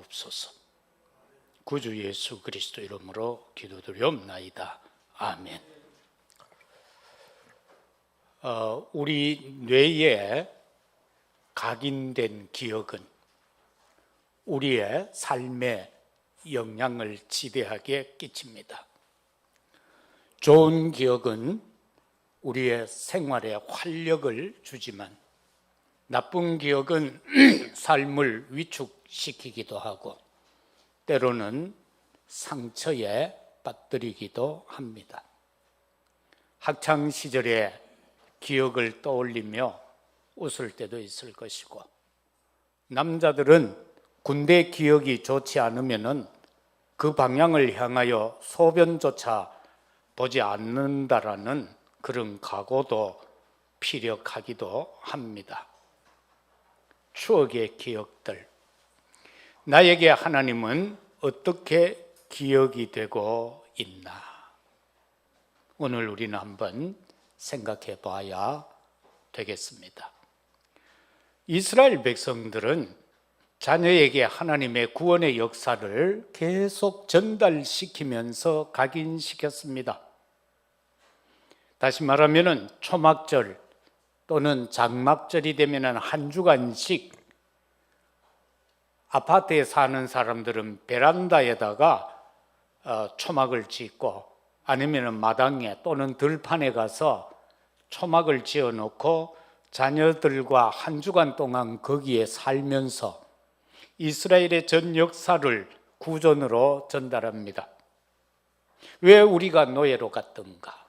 주옵소서. 구주 예수 그리스도 이름으로 기도드리옵나이다. 아멘. 우리 뇌에 각인된 기억은 우리의 삶에 영향을 지대하게 끼칩니다. 좋은 기억은 우리의 생활에 활력을 주지만 나쁜 기억은 삶을 위축시키기도 하고 때로는 상처에 빠뜨리기도 합니다. 학창 시절에 기억을 떠올리며 웃을 때도 있을 것이고, 남자들은 군대 기억이 좋지 않으면 그 방향을 향하여 소변조차 보지 않는다라는 그런 각오도 피력하기도 합니다. 추억의 기억들, 나에게 하나님은 어떻게 기억이 되고 있나? 오늘 우리는 한번 생각해 봐야 되겠습니다. 이스라엘 백성들은 자녀에게 하나님의 구원의 역사를 계속 전달시키면서 각인시켰습니다. 다시 말하면 초막절 또는 장막절이 되면 한 주간씩 아파트에 사는 사람들은 베란다에다가 초막을 짓고 아니면 마당에 또는 들판에 가서 초막을 지어놓고 자녀들과 한 주간 동안 거기에 살면서 이스라엘의 전 역사를 구전으로 전달합니다. 왜 우리가 노예로 갔던가?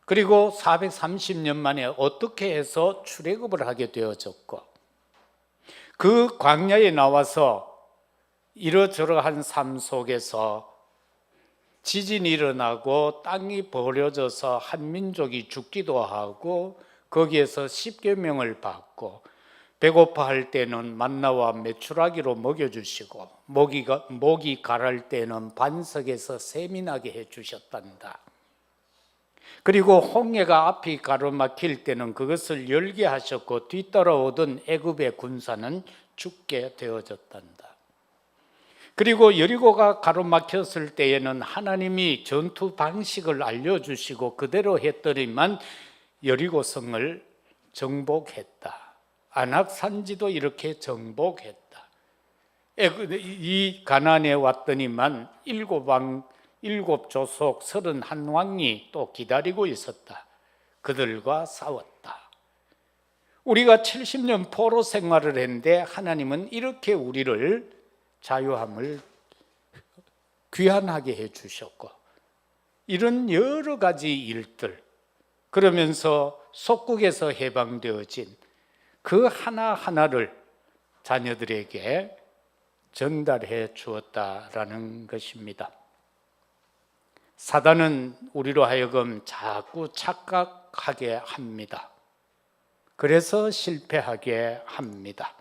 그리고 430년 만에 어떻게 해서 출애굽을 하게 되어졌고, 그 광야에 나와서 이러저러한 삶 속에서 지진이 일어나고 땅이 버려져서 한 민족이 죽기도 하고, 거기에서 십계명을 받고, 배고파할 때는 만나와 메추라기로 먹여주시고, 목이 가랄 때는 반석에서 샘이 나게 해주셨단다. 그리고 홍해가 앞이 가로막힐 때는 그것을 열게 하셨고 뒤따라오던 애굽의 군사는 죽게 되어졌단다. 그리고 여리고가 가로막혔을 때에는 하나님이 전투 방식을 알려주시고 그대로 했더니만 여리고성을 정복했다. 안악산지도 이렇게 정복했다. 이 가나안에 왔더니만 일곱 조속 31왕이 또 기다리고 있었다. 그들과 싸웠다. 우리가 70년 포로 생활을 했는데 하나님은 이렇게 우리를 자유함을 귀환하게 해주셨고, 이런 여러 가지 일들, 그러면서 속국에서 해방되어진 그 하나하나를 자녀들에게 전달해 주었다라는 것입니다. 사단은 우리로 하여금 자꾸 착각하게 합니다. 그래서 실패하게 합니다.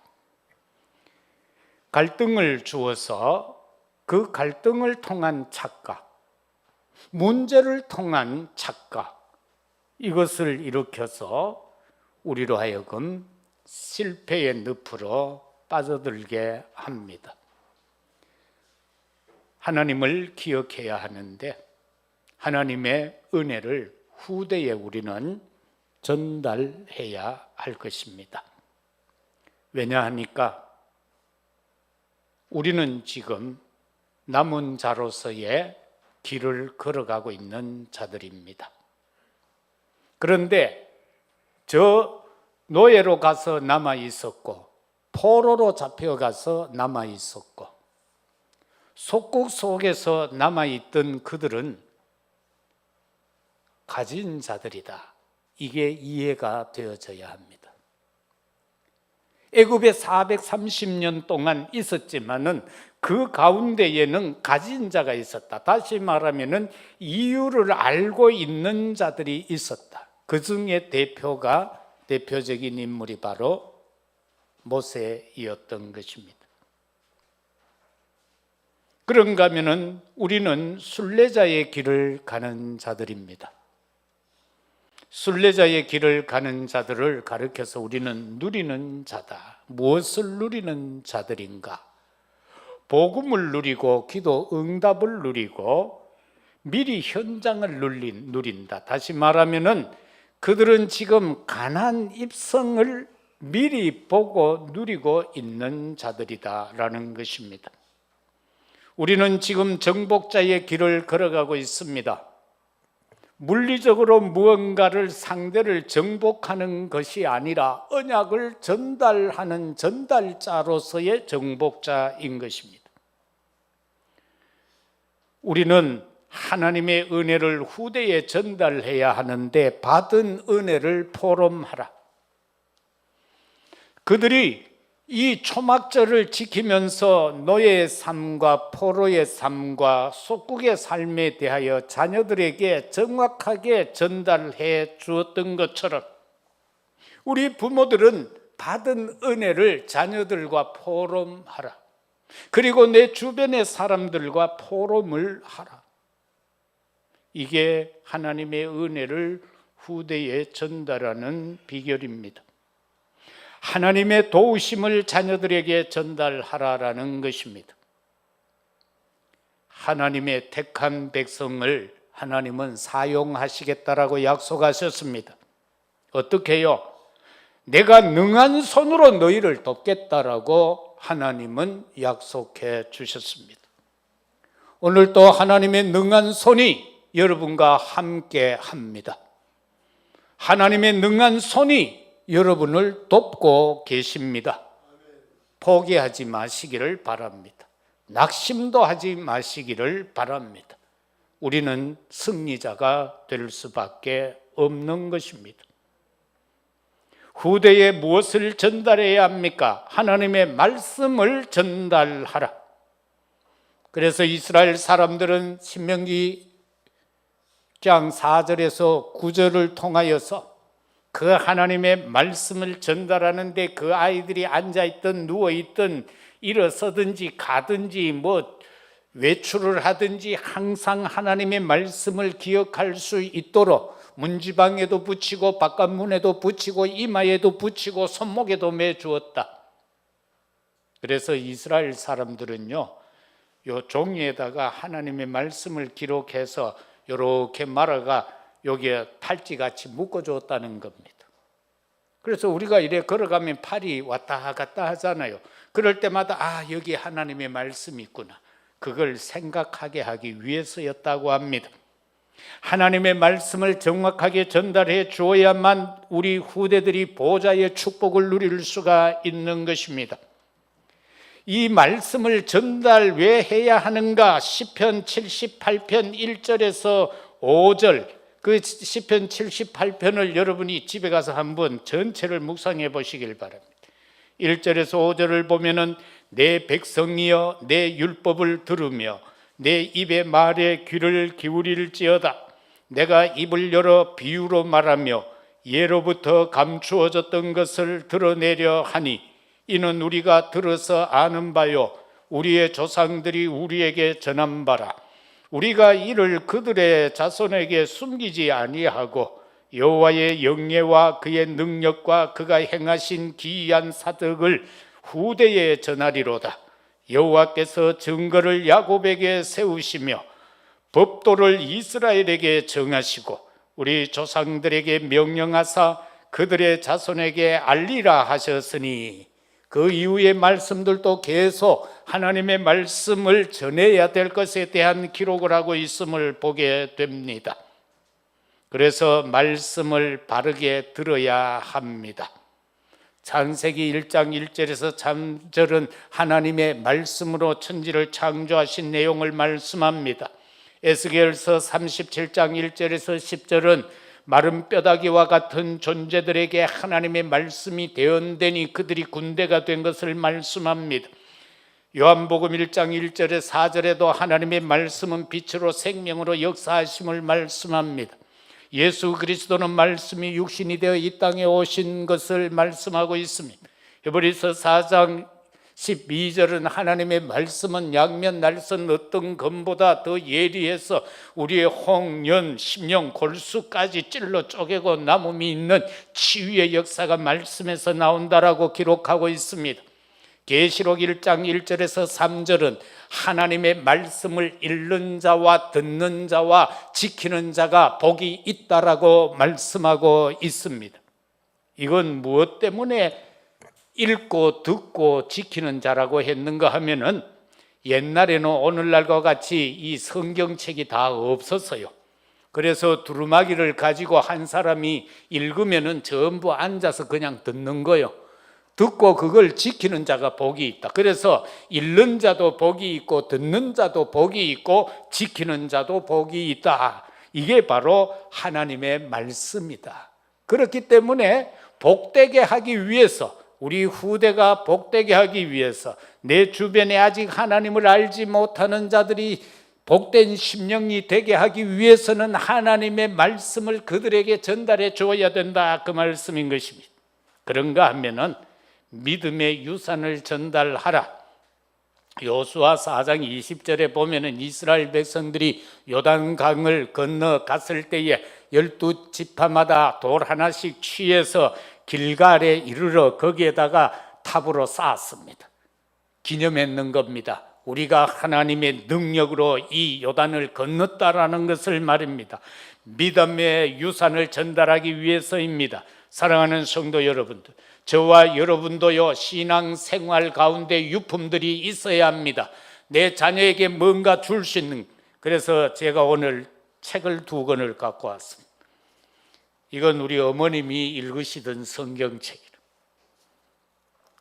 갈등을 주어서 그 갈등을 통한 착각, 문제를 통한 착각, 이것을 일으켜서 우리로 하여금 실패의 늪으로 빠져들게 합니다. 하나님을 기억해야 하는데 하나님의 은혜를 후대에 우리는 전달해야 할 것입니다. 왜냐하니까 우리는 지금 남은 자로서의 길을 걸어가고 있는 자들입니다. 그런데 저 노예로 가서 남아 있었고 포로로 잡혀가서 남아 있었고 속국 속에서 남아 있던 그들은 가진 자들이다. 이게 이해가 되어져야 합니다. 애굽에 430년 동안 있었지만은 그 가운데에는 가진 자가 있었다. 다시 말하면은 이유를 알고 있는 자들이 있었다. 그 중에 대표적인 인물이 바로 모세이었던 것입니다. 그런가 하면은 우리는 순례자의 길을 가는 자들입니다. 순례자의 길을 가는 자들을 가리켜서 우리는 누리는 자다. 무엇을 누리는 자들인가? 복음을 누리고 기도 응답을 누리고 미리 현장을 누린다. 다시 말하면은 그들은 지금 가나안 입성을 미리 보고 누리고 있는 자들이다라는 것입니다. 우리는 지금 정복자의 길을 걸어가고 있습니다. 물리적으로 무언가를 상대를 정복하는 것이 아니라 언약을 전달하는 전달자로서의 정복자인 것입니다. 우리는 하나님의 은혜를 후대에 전달해야 하는데 받은 은혜를 포럼하라. 그들이 이 초막절을 지키면서 노예의 삶과 포로의 삶과 속국의 삶에 대하여 자녀들에게 정확하게 전달해 주었던 것처럼 우리 부모들은 받은 은혜를 자녀들과 포럼하라. 그리고 내 주변의 사람들과 포럼을 하라. 이게 하나님의 은혜를 후대에 전달하는 비결입니다. 하나님의 도우심을 자녀들에게 전달하라라는 것입니다. 하나님의 택한 백성을 하나님은 사용하시겠다라고 약속하셨습니다. 어떻게요? 내가 능한 손으로 너희를 돕겠다라고 하나님은 약속해 주셨습니다. 오늘도 하나님의 능한 손이 여러분과 함께 합니다. 하나님의 능한 손이 여러분을 돕고 계십니다. 포기하지 마시기를 바랍니다. 낙심도 하지 마시기를 바랍니다. 우리는 승리자가 될 수밖에 없는 것입니다. 후대에 무엇을 전달해야 합니까? 하나님의 말씀을 전달하라. 그래서 이스라엘 사람들은 신명기 장 4절에서 9절을 통하여서 그 하나님의 말씀을 전달하는데 그 아이들이 앉아있든 누워있든 일어서든지 가든지 외출을 하든지 항상 하나님의 말씀을 기억할 수 있도록 문지방에도 붙이고 바깥문에도 붙이고 이마에도 붙이고 손목에도 매주었다. 그래서 이스라엘 사람들은요, 요 종이에다가 하나님의 말씀을 기록해서 이렇게 말아가 여기에 팔찌같이 묶어줬다는 겁니다. 그래서 우리가 이래 걸어가면 팔이 왔다 갔다 하잖아요. 그럴 때마다 여기 하나님의 말씀이 있구나. 그걸 생각하게 하기 위해서였다고 합니다. 하나님의 말씀을 정확하게 전달해 주어야만 우리 후대들이 보좌의 축복을 누릴 수가 있는 것입니다. 이 말씀을 전달 왜 해야 하는가? 시편 78편 1절에서 5절, 그 시편 78편을 여러분이 집에 가서 한번 전체를 묵상해 보시길 바랍니다. 1절에서 5절을 보면은 내 백성이여 내 율법을 들으며 내 입의 말에 귀를 기울일지어다. 내가 입을 열어 비유로 말하며 예로부터 감추어졌던 것을 드러내려 하니 이는 우리가 들어서 아는 바요 우리의 조상들이 우리에게 전한 바라. 우리가 이를 그들의 자손에게 숨기지 아니하고 여호와의 영예와 그의 능력과 그가 행하신 기이한 사덕을 후대에 전하리로다. 여호와께서 증거를 야곱에게 세우시며 법도를 이스라엘에게 정하시고 우리 조상들에게 명령하사 그들의 자손에게 알리라 하셨으니, 그 이후의 말씀들도 계속 하나님의 말씀을 전해야 될 것에 대한 기록을 하고 있음을 보게 됩니다. 그래서 말씀을 바르게 들어야 합니다. 창세기 1장 1절에서 3절은 하나님의 말씀으로 천지를 창조하신 내용을 말씀합니다. 에스겔서 37장 1절에서 10절은 마른 뼈다귀와 같은 존재들에게 하나님의 말씀이 대언되니 그들이 군대가 된 것을 말씀합니다. 요한복음 1장 1절에 4절에도 하나님의 말씀은 빛으로 생명으로 역사하심을 말씀합니다. 예수 그리스도는 말씀이 육신이 되어 이 땅에 오신 것을 말씀하고 있습니다. 히브리서 4장 12절은 하나님의 말씀은 양면 날선 어떤 검보다 더 예리해서 우리의 홍련, 심령, 골수까지 찔러 쪼개고 남음이 있는 치유의 역사가 말씀에서 나온다라고 기록하고 있습니다. 계시록 1장 1절에서 3절은 하나님의 말씀을 읽는 자와 듣는 자와 지키는 자가 복이 있다라고 말씀하고 있습니다. 이건 무엇 때문에 읽고 듣고 지키는 자라고 했는가 하면은 옛날에는 오늘날과 같이 이 성경책이 다 없었어요. 그래서 두루마기를 가지고 한 사람이 읽으면은 전부 앉아서 그냥 듣는 거예요. 듣고 그걸 지키는 자가 복이 있다. 그래서 읽는 자도 복이 있고 듣는 자도 복이 있고 지키는 자도 복이 있다. 이게 바로 하나님의 말씀이다. 그렇기 때문에 복되게 하기 위해서, 우리 후대가 복되게 하기 위해서, 내 주변에 아직 하나님을 알지 못하는 자들이 복된 심령이 되게 하기 위해서는 하나님의 말씀을 그들에게 전달해 줘야 된다, 그 말씀인 것입니다. 그런가 하면은 믿음의 유산을 전달하라. 여호수아 4장 20절에 보면은 이스라엘 백성들이 요단강을 건너갔을 때에 12지파마다 돌 하나씩 취해서 길갈에 이르러 거기에다가 탑으로 쌓았습니다. 기념했는 겁니다. 우리가 하나님의 능력으로 이 요단을 건넜다라는 것을 말입니다. 믿음의 유산을 전달하기 위해서입니다. 사랑하는 성도 여러분들, 저와 여러분도요, 신앙생활 가운데 유품들이 있어야 합니다. 내 자녀에게 뭔가 줄 수 있는. 그래서 제가 오늘 책을 2권을 갖고 왔습니다. 이건 우리 어머님이 읽으시던 성경책이라.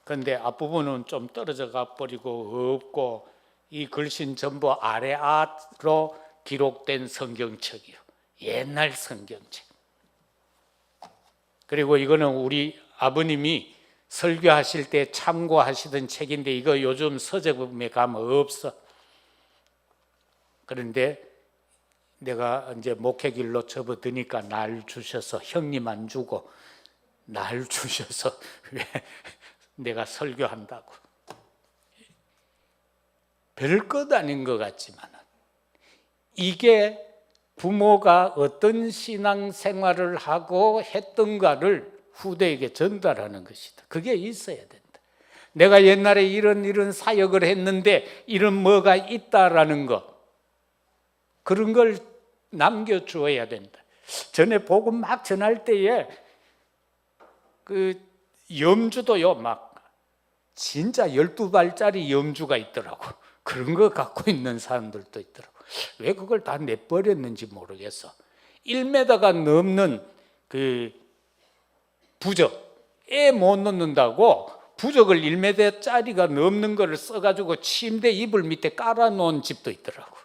그런데 앞부분은 좀 떨어져 가버리고 없고, 이 글씨는 전부 아래아로 기록된 성경책이요, 옛날 성경책. 그리고 이거는 우리 아버님이 설교하실 때 참고하시던 책인데, 이거 요즘 서재금에 가면 없어. 그런데 내가 이제 목회길로 접어드니까 날 주셔서, 형님 안 주고 날 주셔서 왜 내가 설교한다고. 별것 아닌 것 같지만 이게 부모가 어떤 신앙생활을 하고 했던가를 후대에게 전달하는 것이다. 그게 있어야 된다. 내가 옛날에 이런 사역을 했는데 이런 뭐가 있다라는 것, 그런 걸 남겨주어야 된다. 전에 복음 막 전할 때에 그 염주도요, 막 진짜 12발짜리 염주가 있더라고. 그런 거 갖고 있는 사람들도 있더라고. 왜 그걸 다 내버렸는지 모르겠어. 1m가 넘는 그 부적에 못 넣는다고 부적을 1m짜리가 넘는 거를 써가지고 침대 이불 밑에 깔아놓은 집도 있더라고.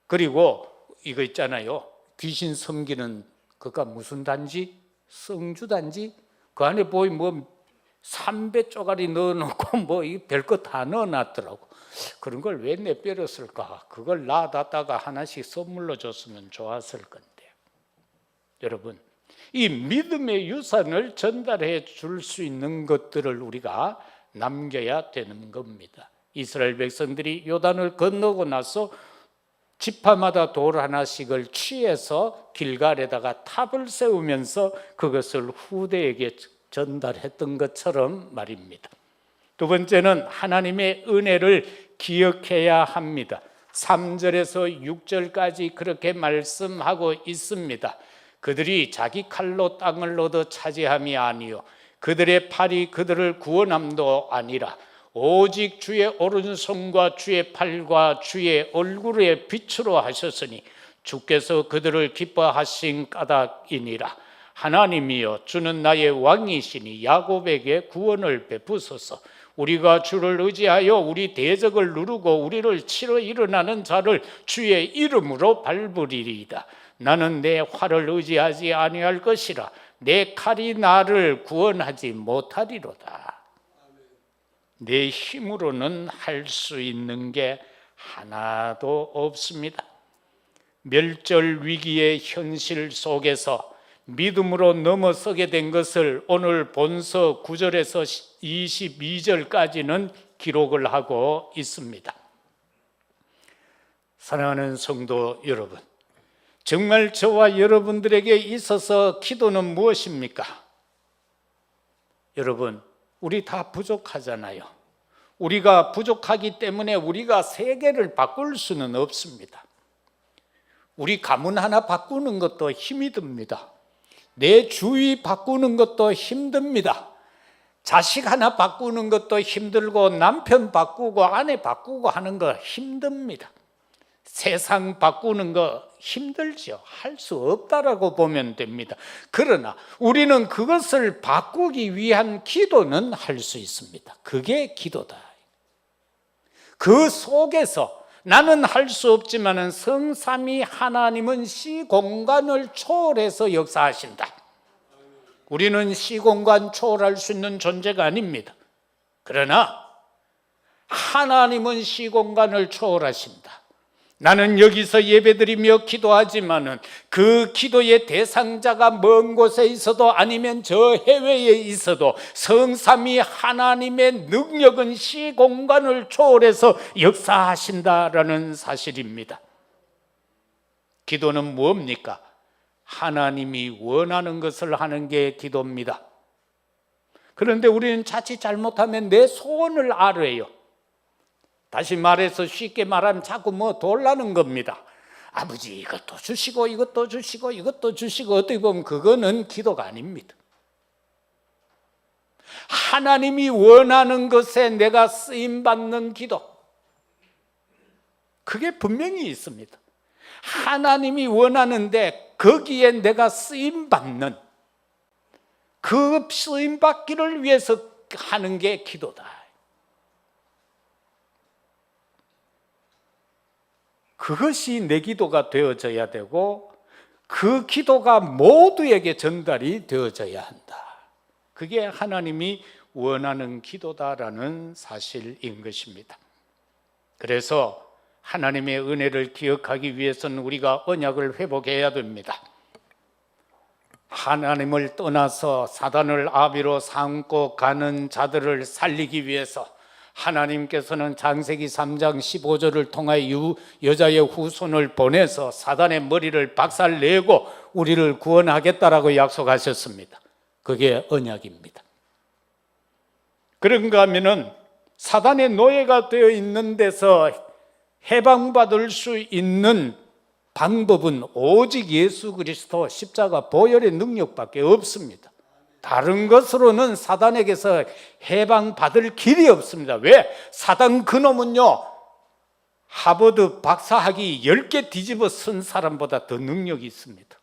그리고 이거 있잖아요, 귀신 섬기는 그가 무슨 단지? 성주단지? 그 안에 보면 뭐 300쪼가리 넣어놓고 뭐 별거 다 넣어놨더라고. 그런 걸 왜 내버렸을까? 그걸 놔뒀다가 하나씩 선물로 줬으면 좋았을 건데. 여러분, 이 믿음의 유산을 전달해 줄 수 있는 것들을 우리가 남겨야 되는 겁니다. 이스라엘 백성들이 요단을 건너고 나서 지파마다 돌 하나씩을 취해서 길갈에다가 탑을 세우면서 그것을 후대에게 전달했던 것처럼 말입니다. 두 번째는 하나님의 은혜를 기억해야 합니다. 3절에서 6절까지 그렇게 말씀하고 있습니다. 그들이 자기 칼로 땅을 얻어 차지함이 아니요 그들의 팔이 그들을 구원함도 아니라 오직 주의 오른손과 주의 팔과 주의 얼굴의 빛으로 하셨으니 주께서 그들을 기뻐하신 까닭이니라. 하나님이여, 주는 나의 왕이시니 야곱에게 구원을 베푸소서. 우리가 주를 의지하여 우리 대적을 누르고 우리를 치러 일어나는 자를 주의 이름으로 밟으리이다. 나는 내 활을 의지하지 아니할 것이라. 내 칼이 나를 구원하지 못하리로다. 내 힘으로는 할 수 있는 게 하나도 없습니다. 멸절 위기의 현실 속에서 믿음으로 넘어서게 된 것을 오늘 본서 9절에서 22절까지는 기록을 하고 있습니다. 사랑하는 성도 여러분, 정말 저와 여러분들에게 있어서 기도는 무엇입니까? 여러분, 우리 다 부족하잖아요. 우리가 부족하기 때문에 우리가 세계를 바꿀 수는 없습니다. 우리 가문 하나 바꾸는 것도 힘이 듭니다. 내 주위 바꾸는 것도 힘듭니다. 자식 하나 바꾸는 것도 힘들고 남편 바꾸고 아내 바꾸고 하는 거 힘듭니다. 세상 바꾸는 거 힘들죠. 할 수 없다라고 보면 됩니다. 그러나 우리는 그것을 바꾸기 위한 기도는 할 수 있습니다. 그게 기도다. 그 속에서 나는 할 수 없지만 성삼위 하나님은 시공간을 초월해서 역사하신다. 우리는 시공간 초월할 수 있는 존재가 아닙니다. 그러나 하나님은 시공간을 초월하신다. 나는 여기서 예배드리며 기도하지만은 그 기도의 대상자가 먼 곳에 있어도 아니면 저 해외에 있어도 성삼위 하나님의 능력은 시공간을 초월해서 역사하신다라는 사실입니다. 기도는 뭡니까? 하나님이 원하는 것을 하는 게 기도입니다. 그런데 우리는 자칫 잘못하면 내 소원을 아뢰요. 다시 말해서 쉽게 말하면 자꾸 돌라는 겁니다. 아버지 이것도 주시고 이것도 주시고 이것도 주시고, 어떻게 보면 그거는 기도가 아닙니다. 하나님이 원하는 것에 내가 쓰임받는 기도, 그게 분명히 있습니다. 하나님이 원하는데 거기에 내가 쓰임받는, 그 쓰임받기를 위해서 하는 게 기도다. 그것이 내 기도가 되어져야 되고 그 기도가 모두에게 전달이 되어져야 한다. 그게 하나님이 원하는 기도다라는 사실인 것입니다. 그래서 하나님의 은혜를 기억하기 위해서는 우리가 언약을 회복해야 됩니다. 하나님을 떠나서 사단을 아비로 삼고 가는 자들을 살리기 위해서 하나님께서는 창세기 3장 15절을 통하여 여자의 후손을 보내서 사단의 머리를 박살내고 우리를 구원하겠다라고 약속하셨습니다. 그게 언약입니다. 그런가 하면은 사단의 노예가 되어 있는 데서 해방받을 수 있는 방법은 오직 예수 그리스도 십자가 보혈의 능력밖에 없습니다. 다른 것으로는 사단에게서 해방받을 길이 없습니다. 왜? 사단 그놈은요, 하버드 박사학위 10개 뒤집어 쓴 사람보다 더 능력이 있습니다.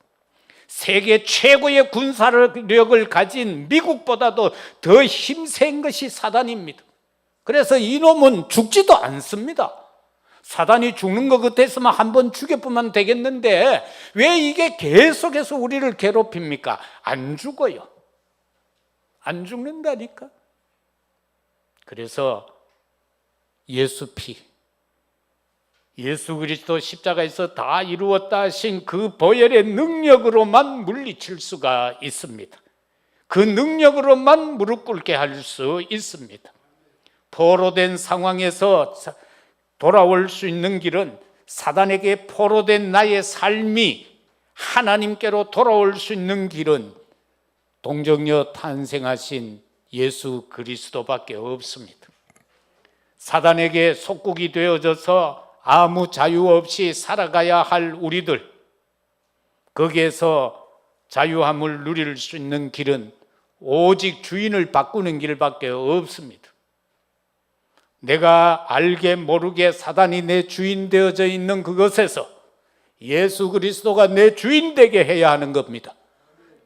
세계 최고의 군사력을 가진 미국보다도 더 힘센 것이 사단입니다. 그래서 이놈은 죽지도 않습니다. 사단이 죽는 것 같았으면 한번 죽여보면 되겠는데 왜 이게 계속해서 우리를 괴롭힙니까? 안 죽어요. 안 죽는다니까. 그래서 예수 피, 예수 그리스도 십자가에서 다 이루었다 하신 그 보혈의 능력으로만 물리칠 수가 있습니다. 그 능력으로만 무릎 꿇게 할 수 있습니다. 포로된 상황에서 돌아올 수 있는 길은, 사단에게 포로된 나의 삶이 하나님께로 돌아올 수 있는 길은 동정녀 탄생하신 예수 그리스도밖에 없습니다. 사단에게 속국이 되어져서 아무 자유 없이 살아가야 할 우리들, 거기에서 자유함을 누릴 수 있는 길은 오직 주인을 바꾸는 길밖에 없습니다. 내가 알게 모르게 사단이 내 주인 되어져 있는 그것에서 예수 그리스도가 내 주인 되게 해야 하는 겁니다.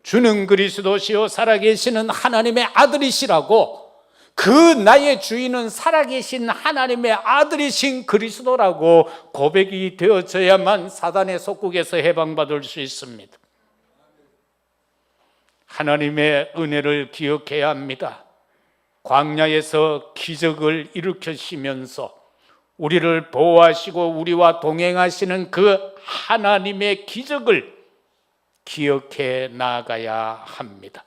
주는 그리스도시요 살아계시는 하나님의 아들이시라고, 그 나의 주인은 살아계신 하나님의 아들이신 그리스도라고 고백이 되어져야만 사단의 속국에서 해방받을 수 있습니다. 하나님의 은혜를 기억해야 합니다. 광야에서 기적을 일으키시면서 우리를 보호하시고 우리와 동행하시는 그 하나님의 기적을 기억해 나가야 합니다.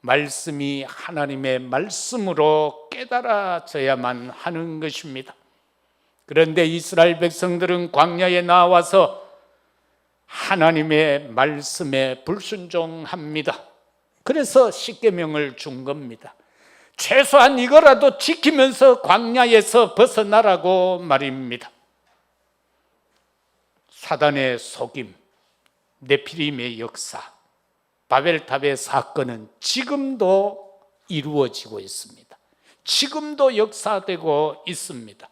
말씀이 하나님의 말씀으로 깨달아져야만 하는 것입니다. 그런데 이스라엘 백성들은 광야에 나와서 하나님의 말씀에 불순종합니다. 그래서 십계명을 준 겁니다. 최소한 이거라도 지키면서 광야에서 벗어나라고 말입니다. 사단의 속임, 네피림의 역사, 바벨탑의 사건은 지금도 이루어지고 있습니다. 지금도 역사되고 있습니다.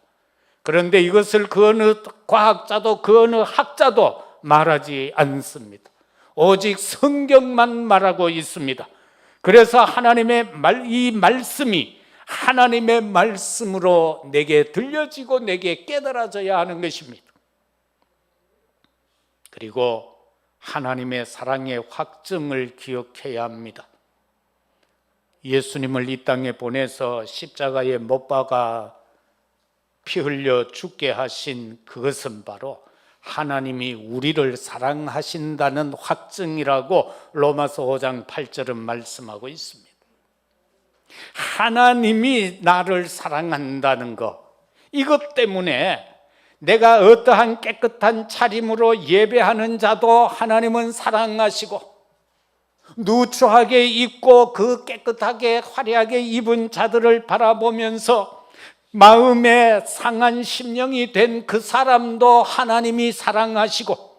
그런데 이것을 그 어느 과학자도 그 어느 학자도 말하지 않습니다. 오직 성경만 말하고 있습니다. 그래서 하나님의 이 말씀이 하나님의 말씀으로 내게 들려지고 내게 깨달아져야 하는 것입니다. 그리고 하나님의 사랑의 확증을 기억해야 합니다. 예수님을 이 땅에 보내서 십자가에 못 박아 피 흘려 죽게 하신 그것은 바로 하나님이 우리를 사랑하신다는 확증이라고 로마서 5장 8절은 말씀하고 있습니다. 하나님이 나를 사랑한다는 것, 이것 때문에 내가 어떠한 깨끗한 차림으로 예배하는 자도 하나님은 사랑하시고, 누추하게 입고 그 깨끗하게 화려하게 입은 자들을 바라보면서 마음에 상한 심령이 된 그 사람도 하나님이 사랑하시고,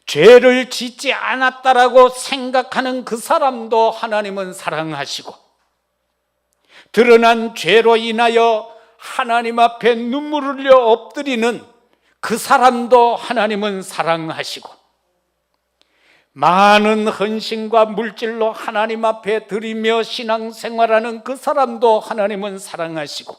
죄를 짓지 않았다라고 생각하는 그 사람도 하나님은 사랑하시고, 드러난 죄로 인하여 하나님 앞에 눈물을 흘려 엎드리는 그 사람도 하나님은 사랑하시고, 많은 헌신과 물질로 하나님 앞에 드리며 신앙생활하는 그 사람도 하나님은 사랑하시고,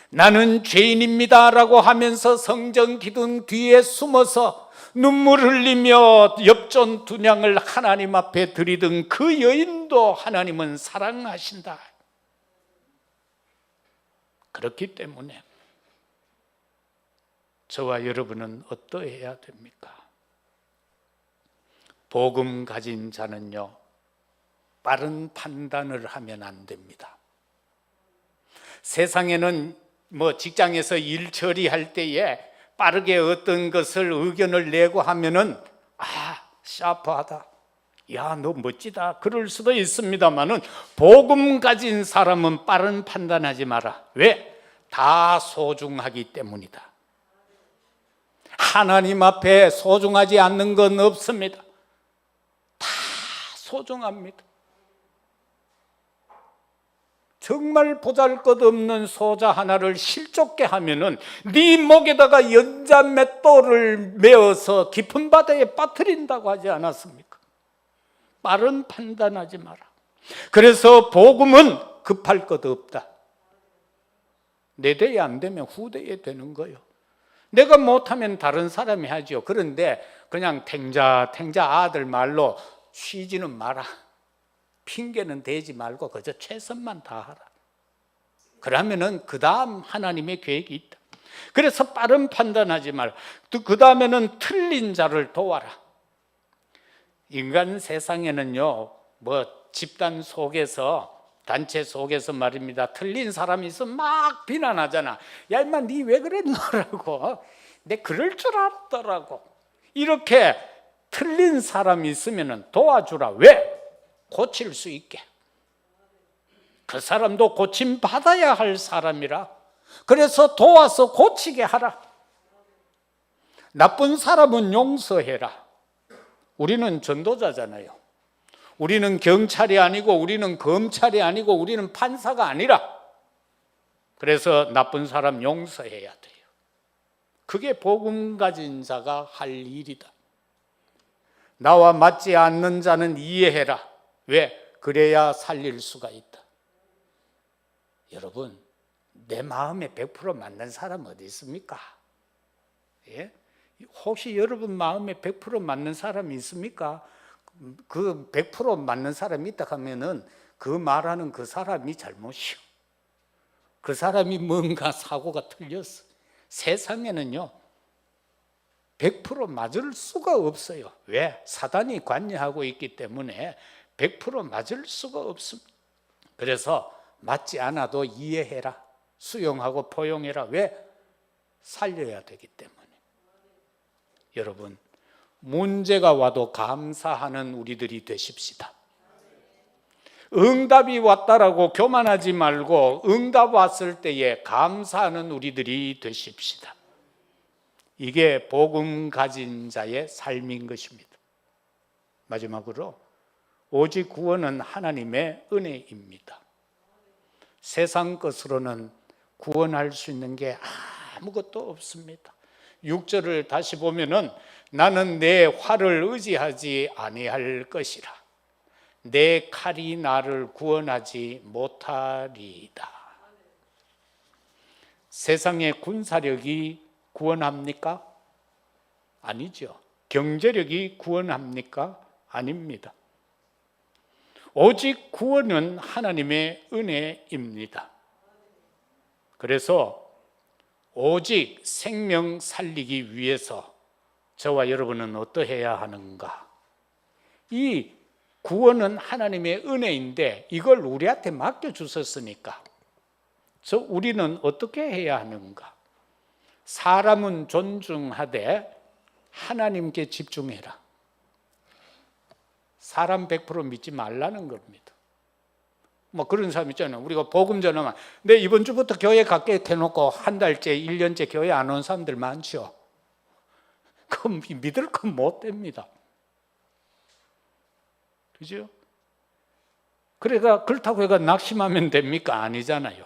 나는 죄인입니다 라고 하면서 성전 기둥 뒤에 숨어서 눈물 흘리며 엽전 두냥을 하나님 앞에 드리던 그 여인도 하나님은 사랑하신다. 그렇기 때문에 저와 여러분은 어떠해야 됩니까? 복음 가진 자는요, 빠른 판단을 하면 안 됩니다. 세상에는 직장에서 일 처리할 때에 빠르게 어떤 것을 의견을 내고 하면은 샤프하다, 야 너 멋지다, 그럴 수도 있습니다만은 복음 가진 사람은 빠른 판단하지 마라. 왜? 다 소중하기 때문이다. 하나님 앞에 소중하지 않는 건 없습니다. 다 소중합니다. 정말 보잘것없는 소자 하나를 실족게 하면은 네 목에다가 연자 맷돌을 메어서 깊은 바다에 빠뜨린다고 하지 않았습니까? 빠른 판단하지 마라. 그래서 복음은 급할 것 없다. 내 대에 안 되면 후대에 되는 거예요. 내가 못하면 다른 사람이 하죠. 그런데 그냥 탱자 아들 말로 쉬지는 마라. 핑계는 대지 말고 그저 최선만 다하라. 그러면은 그 다음 하나님의 계획이 있다. 그래서 빠른 판단하지 마라. 그 다음에는 틀린 자를 도와라. 인간 세상에는요, 집단 속에서, 단체 속에서 말입니다, 틀린 사람이 있으면 막 비난하잖아. 야 임마 니 왜 그랬노라고, 내 그럴 줄 알았더라고. 이렇게 틀린 사람이 있으면 도와주라. 왜? 고칠 수 있게. 그 사람도 고침 받아야 할 사람이라. 그래서 도와서 고치게 하라. 나쁜 사람은 용서해라. 우리는 전도자잖아요. 우리는 경찰이 아니고, 우리는 검찰이 아니고, 우리는 판사가 아니라. 그래서 나쁜 사람 용서해야 돼요. 그게 복음 가진 자가 할 일이다. 나와 맞지 않는 자는 이해해라. 왜? 그래야 살릴 수가 있다. 여러분, 내 마음에 100% 맞는 사람 어디 있습니까? 예? 혹시 여러분 마음에 100% 맞는 사람이 있습니까? 그 100% 맞는 사람이 있다 하면은 그 말하는 그 사람이 잘못이요. 그 사람이 뭔가 사고가 틀렸어. 세상에는요, 100% 맞을 수가 없어요. 왜? 사단이 관여하고 있기 때문에 100% 맞을 수가 없습니다. 그래서 맞지 않아도 이해해라. 수용하고 포용해라. 왜? 살려야 되기 때문에. 여러분, 문제가 와도 감사하는 우리들이 되십시다. 응답이 왔다라고 교만하지 말고 응답 왔을 때에 감사하는 우리들이 되십시다. 이게 복음 가진 자의 삶인 것입니다. 마지막으로 오직 구원은 하나님의 은혜입니다. 세상 것으로는 구원할 수 있는 게 아무것도 없습니다. 6절을 다시 보면은 나는 내 활을 의지하지 아니할 것이라. 내 칼이 나를 구원하지 못하리이다. 세상의 군사력이 구원합니까? 아니죠. 경제력이 구원합니까? 아닙니다. 오직 구원은 하나님의 은혜입니다. 그래서 오직 생명 살리기 위해서 저와 여러분은 어떠해야 하는가? 이 구원은 하나님의 은혜인데 이걸 우리한테 맡겨주셨으니까 우리는 어떻게 해야 하는가? 사람은 존중하되 하나님께 집중해라. 사람 100% 믿지 말라는 겁니다. 뭐 그런 사람 있잖아요. 우리가 복음 전하면 내 이번 주부터 교회 갈게 해놓고 한 달째, 1년째 교회 안 온 사람들 많죠. 그럼 믿을 건 못 됩니다. 그죠? 그러니까 그렇다고 해가 낙심하면 됩니까? 아니잖아요.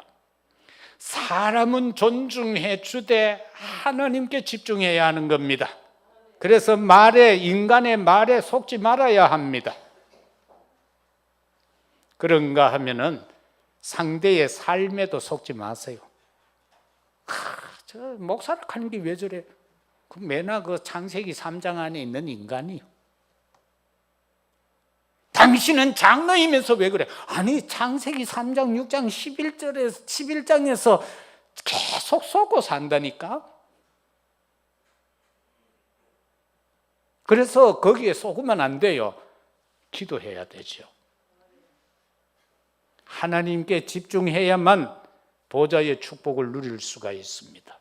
사람은 존중해 주되 하나님께 집중해야 하는 겁니다. 그래서 인간의 말에 속지 말아야 합니다. 그런가 하면은 상대의 삶에도 속지 마세요. 저 목사를 하는 게 왜 저래? 그 매나 그 창세기 3장 안에 있는 인간이요. 당신은 장로이면서 왜 그래? 아니 창세기 3장, 6장, 11장에서 계속 속고 산다니까. 그래서 거기에 속으면 안 돼요. 기도해야 되죠. 하나님께 집중해야만 보좌의 축복을 누릴 수가 있습니다.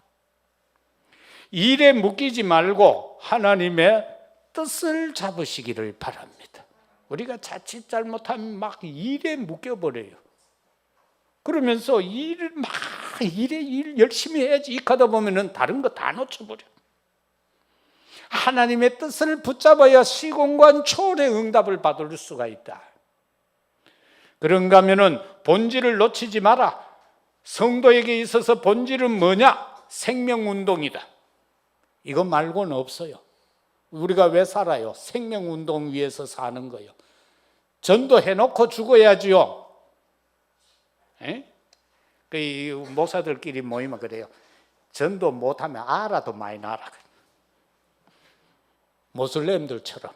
일에 묶이지 말고 하나님의 뜻을 잡으시기를 바랍니다. 우리가 자칫 잘못하면 막 일에 묶여버려요. 그러면서 일 열심히 해야지 하다 보면은 다른 거 다 놓쳐버려. 하나님의 뜻을 붙잡아야 시공간 초월의 응답을 받을 수가 있다. 그런가 하면은 본질을 놓치지 마라. 성도에게 있어서 본질은 뭐냐? 생명운동이다. 이거 말고는 없어요. 우리가 왜 살아요? 생명운동 위해서 사는 거예요. 전도해놓고 죽어야지요. 그 목사들끼리 모이면 그래요. 전도 못하면 알아도 많이 나라. 모슬렘들처럼.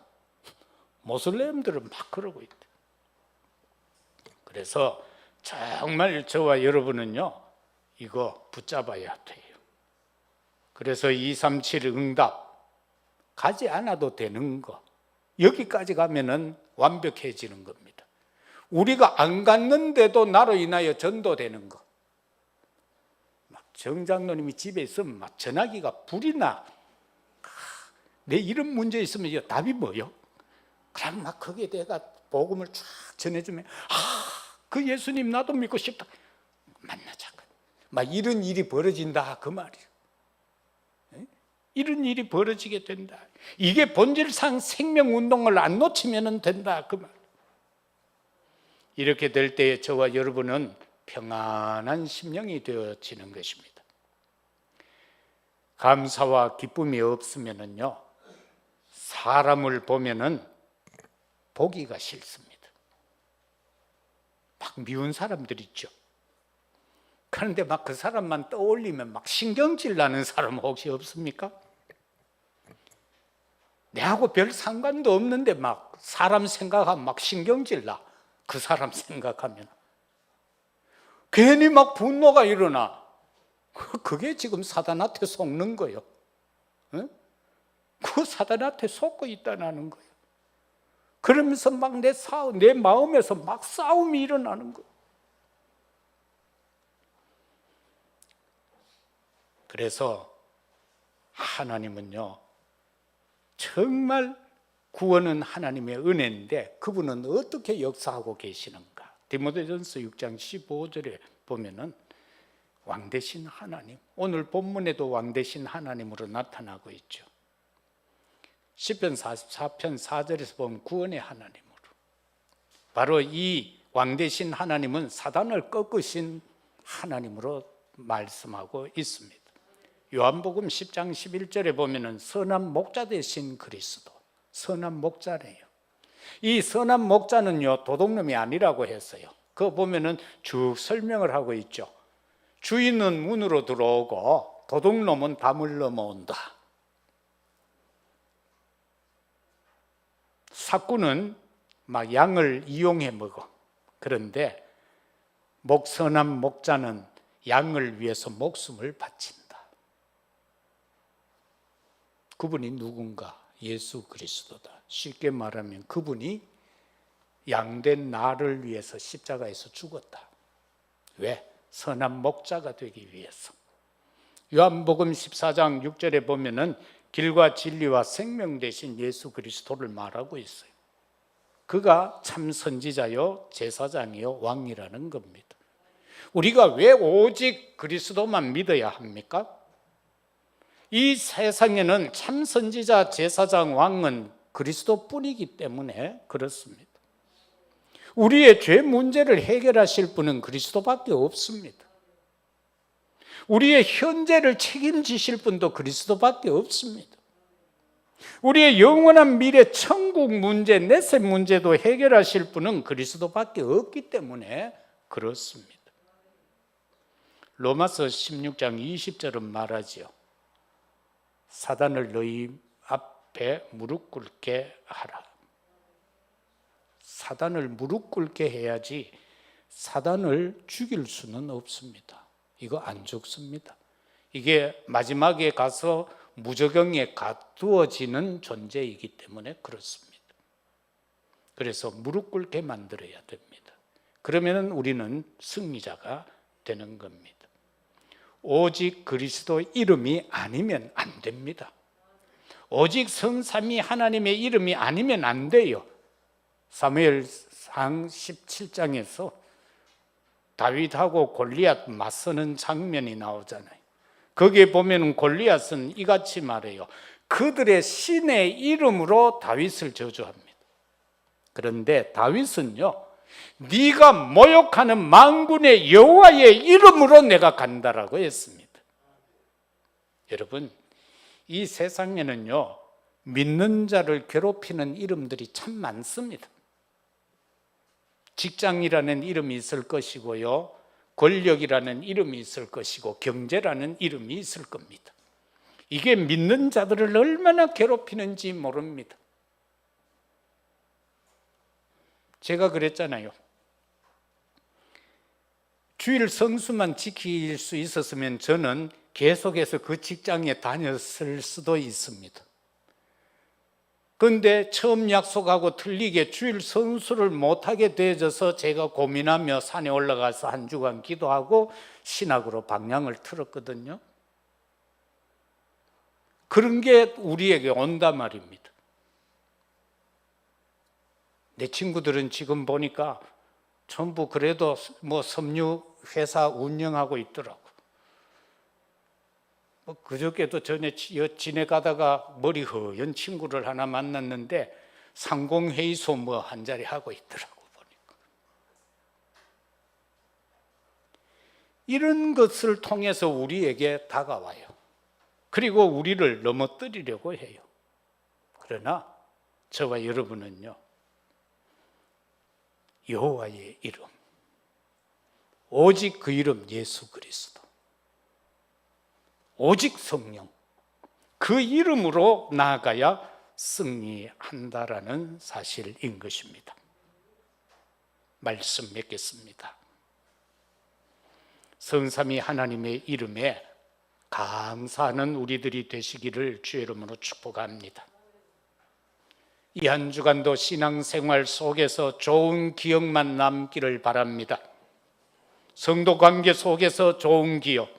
모슬렘들은 막 그러고 있대. 그래서 정말 저와 여러분은요, 이거 붙잡아야 돼요. 그래서 237 응답 가지 않아도 되는 거, 여기까지 가면은 완벽해지는 겁니다. 우리가 안 갔는데도 나로 인하여 전도되는 거. 막 정장로님이 집에 있으면 막 전화기가 불이 나. 내 이런 문제 있으면 답이 뭐요? 그럼 막 거기에 내가 복음을 쫙 전해주면 그 예수님 나도 믿고 싶다. 만나자. 막 이런 일이 벌어진다 그 말이에요. 이런 일이 벌어지게 된다. 이게 본질상 생명운동을 안 놓치면 된다 그 말. 이렇게 될 때에 저와 여러분은 평안한 심령이 되어지는 것입니다. 감사와 기쁨이 없으면은요, 사람을 보면은 보기가 싫습니다. 막 미운 사람들 있죠. 그런데 막 그 사람만 떠올리면 막 신경질 나는 사람 혹시 없습니까? 내하고 별 상관도 없는데 막 사람 생각하면 막 신경질 나. 그 사람 생각하면 괜히 막 분노가 일어나. 그게 지금 사단한테 속는 거예요. 그 사단한테 속고 있다는 거예요. 그러면서 막 내 마음에서 막 싸움이 일어나는 거예요. 그래서 하나님은요, 정말 구원은 하나님의 은혜인데 그분은 어떻게 역사하고 계시는가? 디모데전서 6장 15절에 보면은 왕 대신 하나님, 오늘 본문에도 왕 대신 하나님으로 나타나고 있죠. 시편 44편 4절에서 보면 구원의 하나님으로, 바로 이 왕 대신 하나님은 사단을 꺾으신 하나님으로 말씀하고 있습니다. 요한복음 10장 11절에 보면은 선한 목자 되신 그리스도, 선한 목자래요. 이 선한 목자는요, 도둑놈이 아니라고 했어요. 그거 보면은 쭉 설명을 하고 있죠. 주인은 문으로 들어오고 도둑놈은 담을 넘어온다. 사꾼은 막 양을 이용해 먹어. 그런데 선한 목자는 양을 위해서 목숨을 바친다. 그분이 누군가? 예수 그리스도다. 쉽게 말하면 그분이 양된 나를 위해서 십자가에서 죽었다. 왜? 선한 목자가 되기 위해서. 요한복음 14장 6절에 보면은 길과 진리와 생명 되신 예수 그리스도를 말하고 있어요. 그가 참 선지자요 제사장이요 왕이라는 겁니다. 우리가 왜 오직 그리스도만 믿어야 합니까? 이 세상에는 참 선지자, 제사장, 왕은 그리스도뿐이기 때문에 그렇습니다. 우리의 죄 문제를 해결하실 분은 그리스도밖에 없습니다. 우리의 현재를 책임지실 분도 그리스도밖에 없습니다. 우리의 영원한 미래 천국 문제, 내세 문제도 해결하실 분은 그리스도밖에 없기 때문에 그렇습니다. 로마서 16장 20절은 말하지요. 사단을 너희 앞에 무릎 꿇게 하라. 사단을 무릎 꿇게 해야지 사단을 죽일 수는 없습니다. 이거 안 죽습니다. 이게 마지막에 가서 무저경에 가두어지는 존재이기 때문에 그렇습니다. 그래서 무릎 꿇게 만들어야 됩니다. 그러면 우리는 승리자가 되는 겁니다. 오직 그리스도 이름이 아니면 안 됩니다. 오직 성삼위 하나님의 이름이 아니면 안 돼요. 사무엘상 17장에서 다윗하고 골리앗 맞서는 장면이 나오잖아요. 거기에 보면 골리앗은 이같이 말해요. 그들의 신의 이름으로 다윗을 저주합니다. 그런데 다윗은요, 네가 모욕하는 만군의 여호와의 이름으로 내가 간다라고 했습니다. 여러분, 이 세상에는요, 믿는 자를 괴롭히는 이름들이 참 많습니다. 직장이라는 이름이 있을 것이고요, 권력이라는 이름이 있을 것이고, 경제라는 이름이 있을 겁니다. 이게 믿는 자들을 얼마나 괴롭히는지 모릅니다. 제가 그랬잖아요. 주일 성수만 지킬 수 있었으면 저는 계속해서 그 직장에 다녔을 수도 있습니다. 그런데 처음 약속하고 틀리게 주일 성수를 못하게 되어져서 제가 고민하며 산에 올라가서 한 주간 기도하고 신학으로 방향을 틀었거든요. 그런 게 우리에게 온다 말입니다. 내 친구들은 지금 보니까 전부 그래도 뭐 섬유 회사 운영하고 있더라고. 그저께도 전에 지내가다가 머리 허연 친구를 하나 만났는데 상공회의소 뭐 한 자리 하고 있더라고 보니까. 이런 것을 통해서 우리에게 다가와요. 그리고 우리를 넘어뜨리려고 해요. 그러나 저와 여러분은요, 여호와의 이름, 오직 그 이름 예수 그리스도, 오직 성령, 그 이름으로 나아가야 승리한다라는 사실인 것입니다. 말씀 맺겠습니다. 성삼위 하나님의 이름에 감사하는 우리들이 되시기를 주의 이름으로 축복합니다. 이 한 주간도 신앙생활 속에서 좋은 기억만 남기를 바랍니다. 성도 관계 속에서 좋은 기억,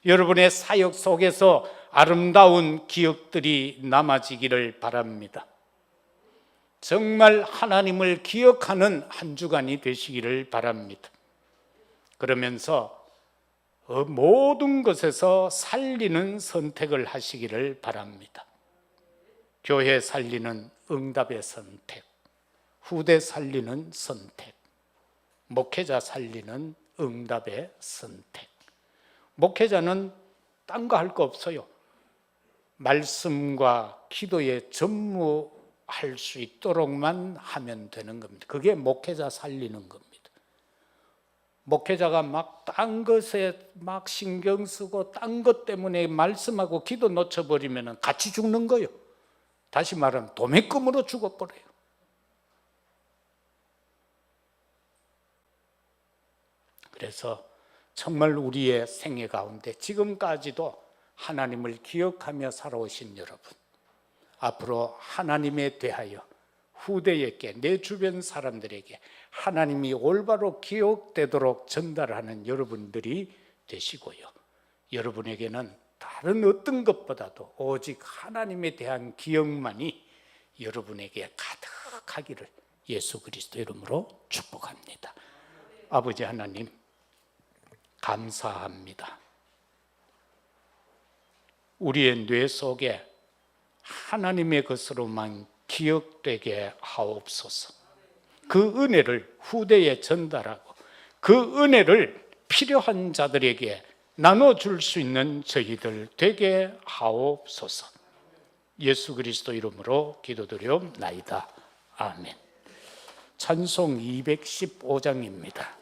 여러분의 사역 속에서 아름다운 기억들이 남아지기를 바랍니다. 정말 하나님을 기억하는 한 주간이 되시기를 바랍니다. 그러면서 모든 것에서 살리는 선택을 하시기를 바랍니다. 교회 살리는 응답의 선택, 후대 살리는 선택, 목회자 살리는 응답의 선택. 목회자는 딴 거 할 거 없어요. 말씀과 기도에 전무할 수 있도록만 하면 되는 겁니다. 그게 목회자 살리는 겁니다. 목회자가 막 딴 것에 막 신경 쓰고 딴 것 때문에 말씀하고 기도 놓쳐버리면 같이 죽는 거예요. 다시 말하면 도매금으로 죽어버려요. 그래서 정말 우리의 생애 가운데 지금까지도 하나님을 기억하며 살아오신 여러분, 앞으로 하나님에 대하여 후대에게, 내 주변 사람들에게 하나님이 올바로 기억되도록 전달하는 여러분들이 되시고요, 여러분에게는 다른 어떤 것보다도 오직 하나님에 대한 기억만이 여러분에게 가득하기를 예수 그리스도 이름으로 축복합니다. 아버지 하나님, 감사합니다. 우리의 뇌 속에 하나님의 것으로만 기억되게 하옵소서. 그 은혜를 후대에 전달하고 그 은혜를 필요한 자들에게 나눠줄 수 있는 저희들 되게 하옵소서. 예수 그리스도 이름으로 기도드리옵나이다. 아멘. 찬송 215장입니다.